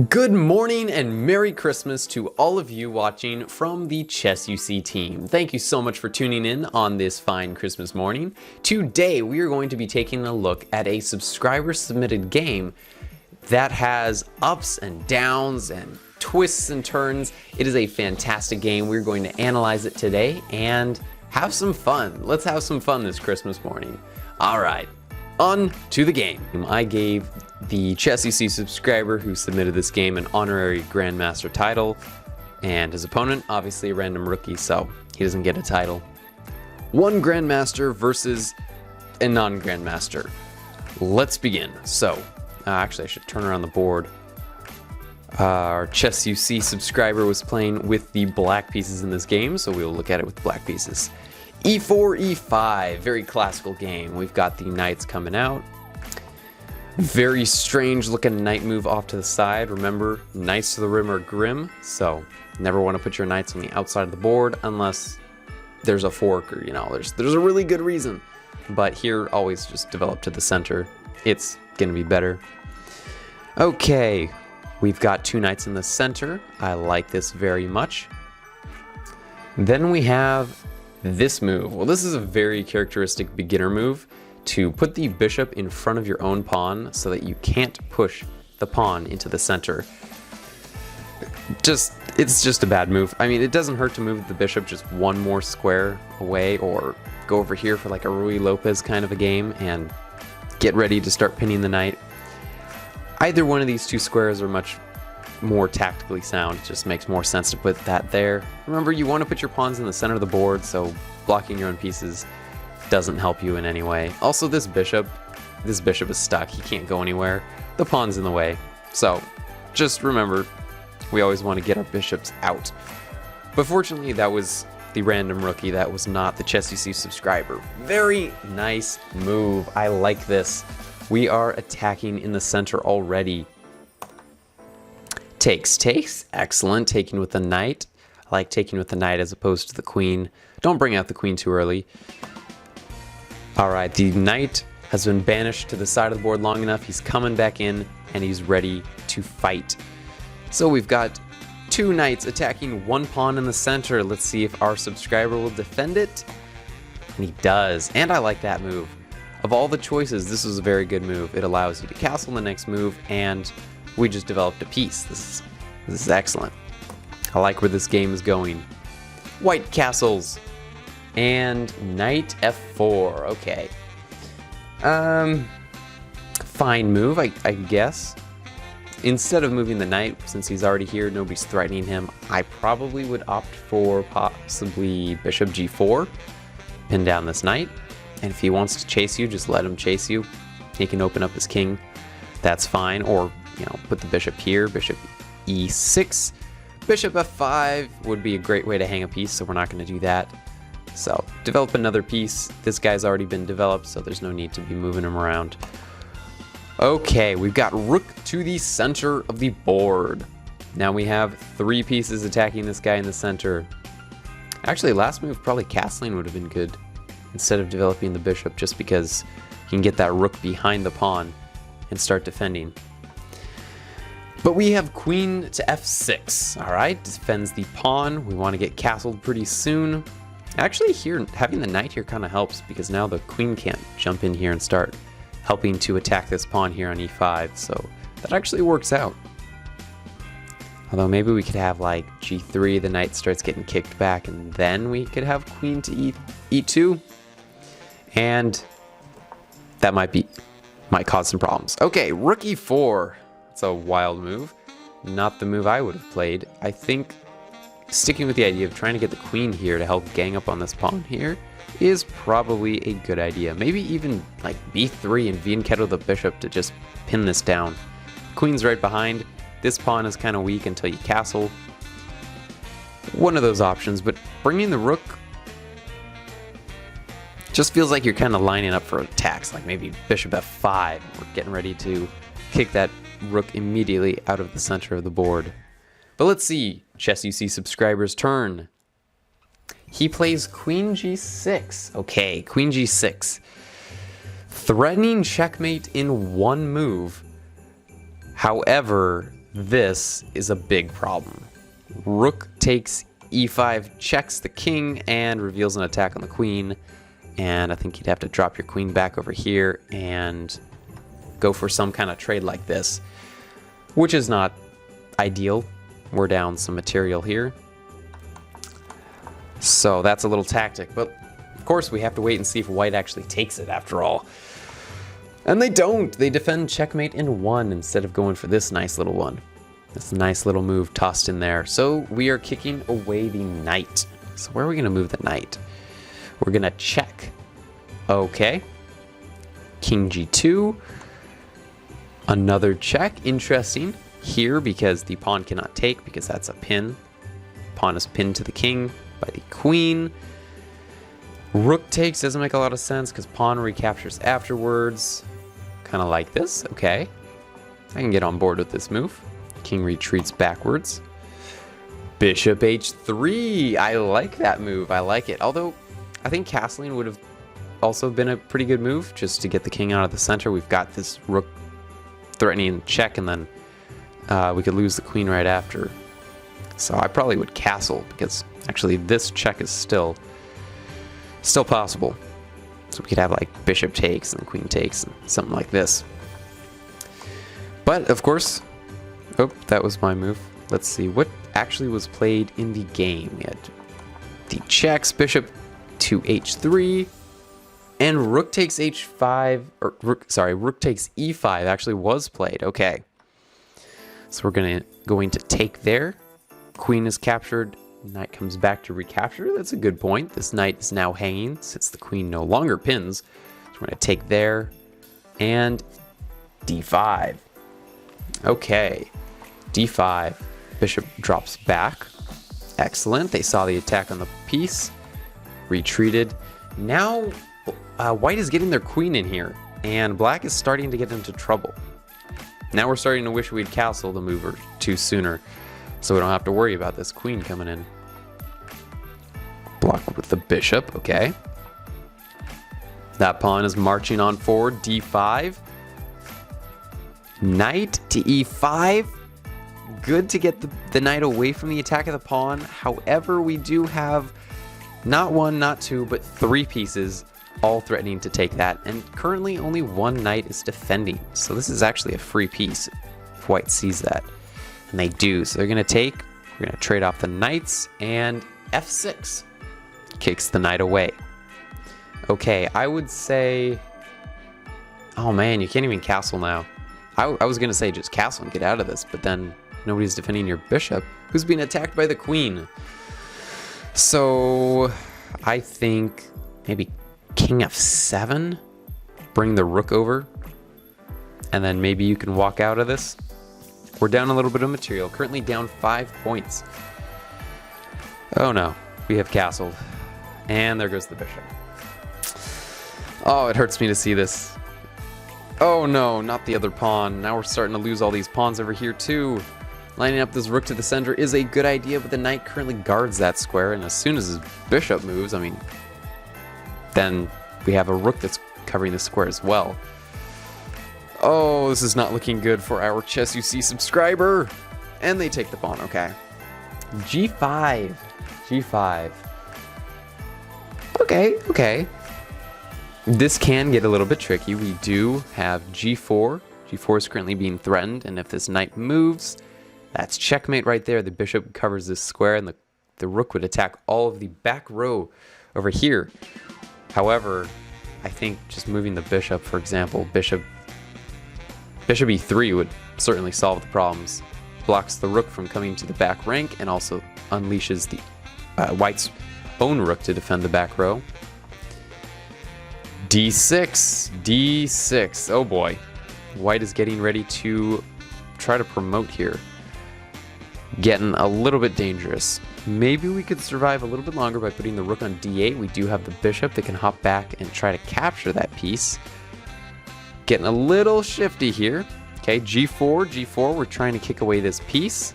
Good morning and Merry Christmas to all of you watching from the Chess UC team. Thank you so much for tuning in on this fine Christmas morning. Today we are going to be taking a look at a subscriber submitted game that has ups and downs and twists and turns. It is a fantastic game. We're going to analyze it today and have some fun. Let's have some fun this Christmas morning. All right, on to the game. I gave the Chess UC subscriber who submitted this game an honorary Grandmaster title, and his opponent, obviously a random rookie, so he doesn't get a title. One Grandmaster versus a non-Grandmaster. Let's begin. So, actually I should turn around the board. Our Chess UC subscriber was playing with the black pieces in this game, so we'll look at it with the black pieces. E4, E5, very classical game. We've got the knights coming out. Very strange looking knight move off to the side. Remember, knights to the rim are grim, so never want to put your knights on the outside of the board unless there's a fork or, there's a really good reason. But here, always just develop to the center. It's gonna be better. Okay, we've got two knights in the center. I like this very much. Then we have this move. Well, this is a very characteristic beginner move, to put the bishop in front of your own pawn so that you can't push the pawn into the center. It's just a bad move. I mean, it doesn't hurt to move the bishop just one more square away or go over here for like a Rui Lopez kind of a game and get ready to start pinning the knight. Either one of these two squares are much more tactically sound. It just makes more sense to put that there. Remember, you want to put your pawns in the center of the board, so blocking your own pieces doesn't help you in any way. Also, this bishop is stuck. He can't go anywhere. The pawn's in the way. So just remember, we always want to get our bishops out. But fortunately, that was the random rookie. That was not the Chess UC subscriber. Very nice move. I like this. We are attacking in the center already. Takes. Excellent. Taking with the knight. I like taking with the knight as opposed to the queen. Don't bring out the queen too early. Alright, the knight has been banished to the side of the board long enough. He's coming back in and he's ready to fight. So we've got two knights attacking one pawn in the center. Let's see if our subscriber will defend it. And he does. And I like that move. Of all the choices, this is a very good move. It allows you to castle the next move, and we just developed a piece. This is excellent. I like where this game is going. White castles. And knight f4. Okay. Fine move, I guess. Instead of moving the knight, since he's already here, nobody's threatening him, I probably would opt for possibly bishop g4. Pin down this knight. And if he wants to chase you, just let him chase you. He can open up his king. That's fine. Or, put the bishop here, bishop e6. Bishop f5 would be a great way to hang a piece, so we're not going to do that. So, develop another piece. This guy's already been developed, so there's no need to be moving him around. Okay, we've got rook to the center of the board. Now we have three pieces attacking this guy in the center. Actually, last move, probably castling would have been good instead of developing the bishop, just because you can get that rook behind the pawn and start defending. But we have queen to f6. All right, defends the pawn. We want to get castled pretty soon. Actually, here, having the knight here kind of helps, because now the queen can't jump in here and start helping to attack this pawn here on e5, so that actually works out. Although maybe we could have like g3, the knight starts getting kicked back, and then we could have queen to e2, and that might cause some problems. Okay, rook e4. It's a wild move. Not the move I would have played. I think sticking with the idea of trying to get the queen here to help gang up on this pawn here is probably a good idea. Maybe even like b3 and vienketto the bishop to just pin this down. Queen's right behind. This pawn is kind of weak until you castle. One of those options, but bringing the rook just feels like you're kind of lining up for attacks, like maybe bishop f5. We're getting ready to kick that rook immediately out of the center of the board. But let's see, Chess UC subscriber's turn. He plays queen g6. Okay, queen g6. Threatening checkmate in one move. However, this is a big problem. Rook takes e5, checks the king, and reveals an attack on the queen. And I think you'd have to drop your queen back over here and go for some kind of trade like this, which is not ideal. We're down some material here. So that's a little tactic, but of course we have to wait and see if white actually takes it after all. And they don't. They defend checkmate in one instead of going for this nice little one. This nice little move tossed in there. So we are kicking away the knight. So where are we going to move the knight? We're going to check. Okay. King g2. Another check. Interesting here because the pawn cannot take because that's a pin. Pawn is pinned to the king by the queen. Rook takes doesn't make a lot of sense because pawn recaptures afterwards. Kind of like this. Okay. I can get on board with this move. King retreats backwards. Bishop h3. I like that move. I like it. Although, I think castling would have also been a pretty good move just to get the king out of the center. We've got this rook threatening check, and then we could lose the queen right after. So I probably would castle because actually this check is still possible. So we could have like bishop takes and queen takes and something like this. But of course, oh, that was my move. Let's see what actually was played in the game. We had the checks, bishop to h3, and rook takes h5, or rook takes e5 actually was played. Okay. So we're going to take there. Queen is captured. Knight comes back to recapture. That's a good point. This knight is now hanging since the queen no longer pins. So we're going to take there and d5. Okay, d5. Bishop drops back. Excellent. They saw the attack on the piece. Retreated. Now white is getting their queen in here, and black is starting to get into trouble. Now we're starting to wish we'd castled a move or two sooner, so we don't have to worry about this queen coming in. Block with the bishop, okay. That pawn is marching on forward, d5. Knight to e5. Good to get the knight away from the attack of the pawn. However, we do have not one, not two, but three pieces all threatening to take that. And currently only one knight is defending. So this is actually a free piece if white sees that. And they do. So they're going to take. We're going to trade off the knights. And f6 kicks the knight away. Okay, I would say... Oh man, you can't even castle now. I was going to say just castle and get out of this. But then nobody's defending your bishop, who's being attacked by the queen. So I think maybe king f7. Bring the rook over. And then maybe you can walk out of this. We're down a little bit of material. Currently down 5 points. Oh no. We have castled. And there goes the bishop. Oh, it hurts me to see this. Oh no, not the other pawn. Now we're starting to lose all these pawns over here too. Lining up this rook to the center is a good idea, but the knight currently guards that square, and as soon as his bishop moves, I mean, then we have a rook that's covering the square as well. Oh, this is not looking good for our Chess UC subscriber. And they take the pawn, okay. G5. G5. Okay, okay. This can get a little bit tricky. We do have G4. G4 is currently being threatened, and if this knight moves, that's checkmate right there. The bishop covers this square, and the rook would attack all of the back row over here. However, I think just moving the bishop, for example, bishop e3 would certainly solve the problems. Blocks the rook from coming to the back rank, and also unleashes the white's own rook to defend the back row. D6, D6. Oh boy. White is getting ready to try to promote here. Getting a little bit dangerous. Maybe we could survive a little bit longer by putting the rook on D8. We do have the bishop that can hop back and try to capture that piece. Getting a little shifty here. Okay, G4, G4. We're trying to kick away this piece.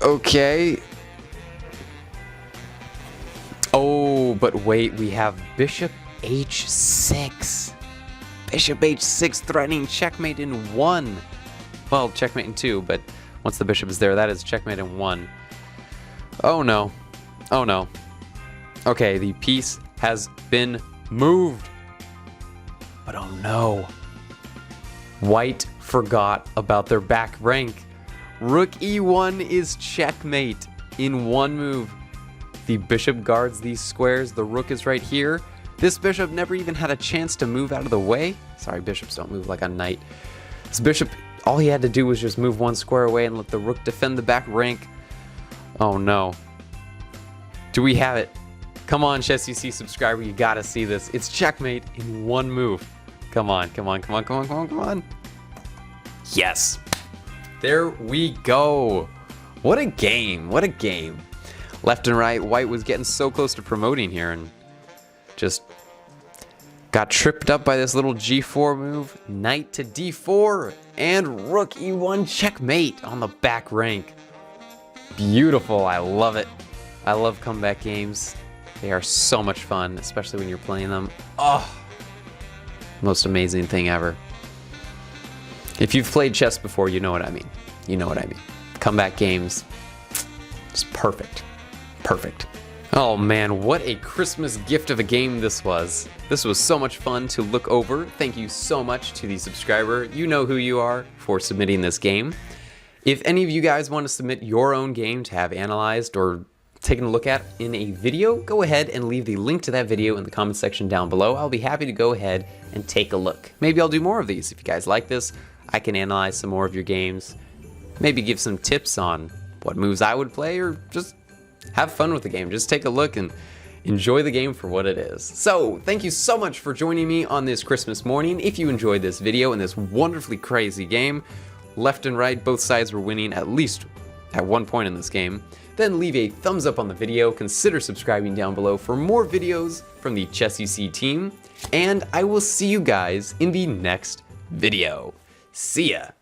Okay. Oh, but wait, we have bishop h6. Bishop h6 threatening checkmate in one. Well, checkmate in 2, but once the bishop is there, that is checkmate in 1. Oh no. Oh no. Okay, the piece has been moved. But oh no. White forgot about their back rank. Rook e1 is checkmate in 1 move. The bishop guards these squares. The rook is right here. This bishop never even had a chance to move out of the way. Sorry, bishops don't move like a knight. This bishop, all he had to do was just move 1 square away and let the rook defend the back rank. Oh no. Do we have it? Come on, ChessUC subscriber, you gotta see this. It's checkmate in 1 move. Come on, come on, come on, come on, come on, come on. Yes. There we go. What a game, what a game. Left and right, White was getting so close to promoting here and just got tripped up by this little g4 move. Knight to d4 and rook e1 checkmate on the back rank. Beautiful, I love it. I love comeback games. They are so much fun, especially when you're playing them. Oh, most amazing thing ever. If you've played chess before, you know what I mean. You know what I mean. Comeback games, it's perfect. Perfect. Oh man, what a Christmas gift of a game this was. This was so much fun to look over. Thank you so much to the subscriber. You know who you are for submitting this game. If any of you guys want to submit your own game to have analyzed or taken a look at in a video, go ahead and leave the link to that video in the comment section down below. I'll be happy to go ahead and take a look. Maybe I'll do more of these. If you guys like this, I can analyze some more of your games. Maybe give some tips on what moves I would play, or just have fun with the game. Just take a look and enjoy the game for what it is. So, thank you so much for joining me on this Christmas morning. If you enjoyed this video and this wonderfully crazy game, left and right, both sides were winning at least at one point in this game, then leave a thumbs up on the video, consider subscribing down below for more videos from the ChessUC team, and I will see you guys in the next video. See ya!